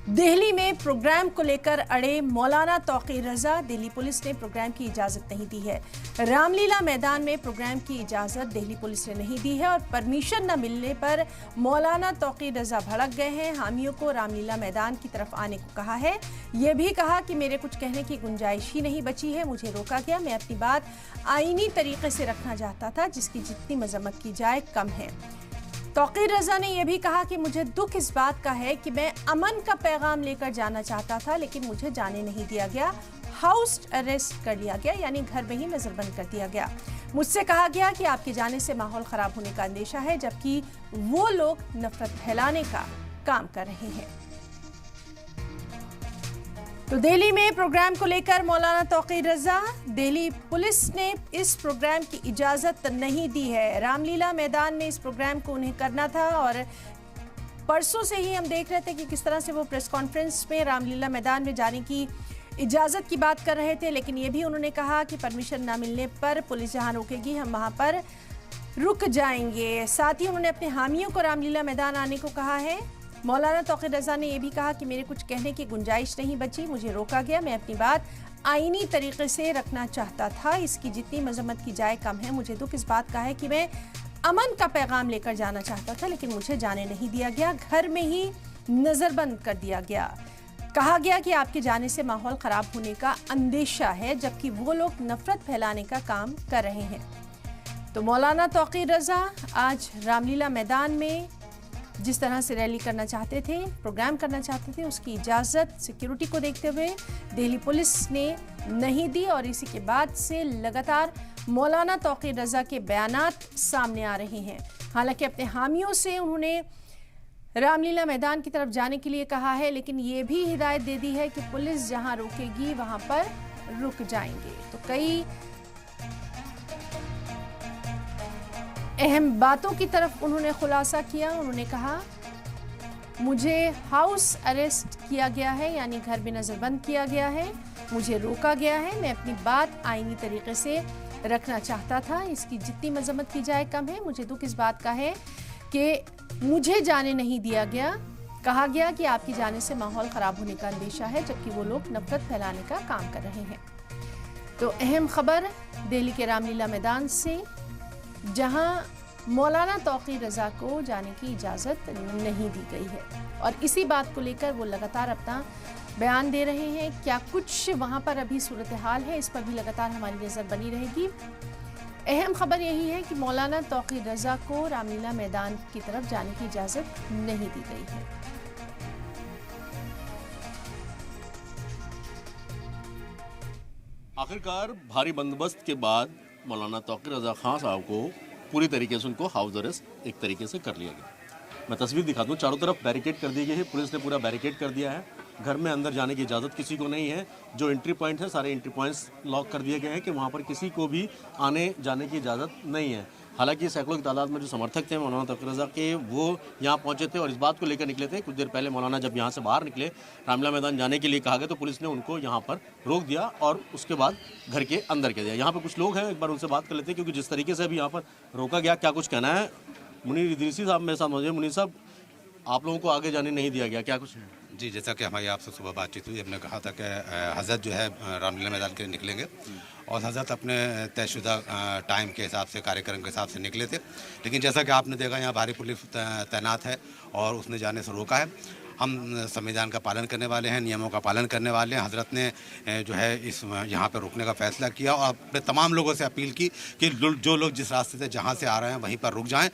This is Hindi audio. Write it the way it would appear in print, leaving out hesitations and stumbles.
दिल्ली में प्रोग्राम को लेकर अड़े मौलाना तौक़ीर रज़ा। दिल्ली पुलिस ने प्रोग्राम की इजाज़त नहीं दी है। रामलीला मैदान में प्रोग्राम की इजाज़त दिल्ली पुलिस ने नहीं दी है और परमिशन न मिलने पर मौलाना तौक़ीर रज़ा भड़क गए हैं। हामियों को रामलीला मैदान की तरफ आने को कहा है। ये भी कहा कि मेरे कुछ कहने की गुंजाइश ही नहीं बची है, मुझे रोका गया। मैं अपनी बात आईनी तरीके से रखना चाहता था, जिसकी जितनी मजम्मत की जाए कम है। तौक़ीर रज़ा ने यह भी कहा कि मुझे दुख इस बात का है कि मैं अमन का पैगाम लेकर जाना चाहता था, लेकिन मुझे जाने नहीं दिया गया। हाउस अरेस्ट कर लिया गया, यानी घर में ही नजरबंद कर दिया गया। मुझसे कहा गया कि आपके जाने से माहौल खराब होने का अंदेशा है, जबकि वो लोग नफरत फैलाने का काम कर रहे हैं। तो दिल्ली में प्रोग्राम को लेकर मौलाना तौक़ीर रज़ा, दिल्ली पुलिस ने इस प्रोग्राम की इजाज़त नहीं दी है। रामलीला मैदान में इस प्रोग्राम को उन्हें करना था और परसों से ही हम देख रहे थे कि किस तरह से वो प्रेस कॉन्फ्रेंस में रामलीला मैदान में जाने की इजाज़त की बात कर रहे थे, लेकिन ये भी उन्होंने कहा कि परमिशन ना मिलने पर पुलिस जहाँ रोकेगी हम वहाँ पर रुक जाएंगे। साथ ही उन्होंने अपने हामियों को रामलीला मैदान आने को कहा है। मौलाना तौक़ीर रज़ा ने यह भी कहा कि मेरे कुछ कहने की गुंजाइश नहीं बची, मुझे रोका गया। मैं अपनी बात आईनी तरीके से रखना चाहता था, इसकी जितनी मजम्मत की जाए कम है। मुझे दुख इस बात का है कि मैं अमन का पैगाम लेकर जाना चाहता था, लेकिन मुझे जाने नहीं दिया गया। घर में ही नज़रबंद कर दिया गया। कहा गया कि आपके जाने से माहौल ख़राब होने का अंदेशा है, जबकि वो लोग नफरत फैलाने का काम कर रहे हैं। तो मौलाना तौक़ीर रज़ा आज रामलीला मैदान में जिस तरह से रैली करना चाहते थे, प्रोग्राम करना चाहते थे, उसकी इजाज़त सिक्योरिटी को देखते हुए दिल्ली पुलिस ने नहीं दी और इसी के बाद से लगातार मौलाना तौक़ीर रज़ा के बयानात सामने आ रहे हैं। हालांकि अपने हामियों से उन्होंने रामलीला मैदान की तरफ जाने के लिए कहा है, लेकिन ये भी हिदायत दे दी है कि पुलिस जहां रोकेगी वहां पर रुक जाएंगे। तो कई अहम बातों की तरफ उन्होंने खुलासा किया। उन्होंने कहा मुझे हाउस अरेस्ट किया गया है, यानी घर में नज़रबंद किया गया है, मुझे रोका गया है। मैं अपनी बात आईनी तरीके से रखना चाहता था, इसकी जितनी मजम्मत की जाए कम है। मुझे दुख इस बात का है कि मुझे जाने नहीं दिया गया। कहा गया कि आपकी जाने से माहौल ख़राब होने का अंदेशा है, जबकि वो लोग नफरत फैलाने का काम कर रहे हैं। तो अहम खबर दिल्ली के रामलीला मैदान से, जहां मौलाना तौक़ीर रज़ा को जाने की इजाज़त नहीं दी गई है और इसी बात को लेकर वो लगातार अपना बयान दे रहे हैं। क्या कुछ वहां पर अभी सूरत हाल है, इस पर भी लगातार हमारी नज़र बनी रहेगी। अहम खबर यही है कि मौलाना तौक़ीर रज़ा को रामलीला मैदान की तरफ जाने की इजाज़त नहीं दी गई है। आखिरकार भारी बंदोबस्त के बाद मौलाना तौक़ीर रज़ा खान साहब को पूरी तरीके से उनको हाउस अरेस्ट एक तरीके से कर लिया गया। मैं तस्वीर दिखा दूँ, चारों तरफ बैरिकेड कर दी गई है, पुलिस ने पूरा बैरिकेड कर दिया है। घर में अंदर जाने की इजाज़त किसी को नहीं है। जो एंट्री पॉइंट है, सारे एंट्री पॉइंट्स लॉक कर दिए गए हैं कि वहाँ पर किसी को भी आने जाने की इजाज़त नहीं है। हालांकि सैकड़ों की तादाद में जो समर्थक थे मौलाना तौक़ीर रज़ा के, वो यहाँ पहुँचे थे और इस बात को लेकर निकले थे। कुछ देर पहले मौलाना जब यहाँ से बाहर निकले, रामलीला मैदान जाने के लिए कहा गया, तो पुलिस ने उनको यहाँ पर रोक दिया और उसके बाद घर के अंदर कर दिया। यहाँ पर कुछ लोग हैं, एक बार उनसे बात कर लेते हैं, क्योंकि जिस तरीके से अभी यहाँ पर रोका गया, क्या कुछ कहना है। मुनीर इदरीसी साहब मेरे साथ मौजूद। मुनीर साहब, आप लोगों को आगे जाने नहीं दिया गया, क्या कुछ है? जी, जैसा कि हमारी आपसे सुबह बातचीत हुई, हमने कहा था कि हज़रत जो है रामलीला मैदान के लिए निकलेंगे और हज़रत अपने तयशुदा टाइम के हिसाब से, कार्यक्रम के हिसाब से निकले थे। लेकिन जैसा कि आपने देखा, यहाँ भारी पुलिस तैनात है और उसने जाने से रोका है। हम संविधान का पालन करने वाले हैं, नियमों का पालन करने वाले हैं। हज़रत ने जो है इस यहाँ पर रुकने का फ़ैसला किया और अपने तमाम लोगों से अपील की कि जो लोग जिस रास्ते से जहाँ से आ रहे हैं वहीं पर रुक जाएं।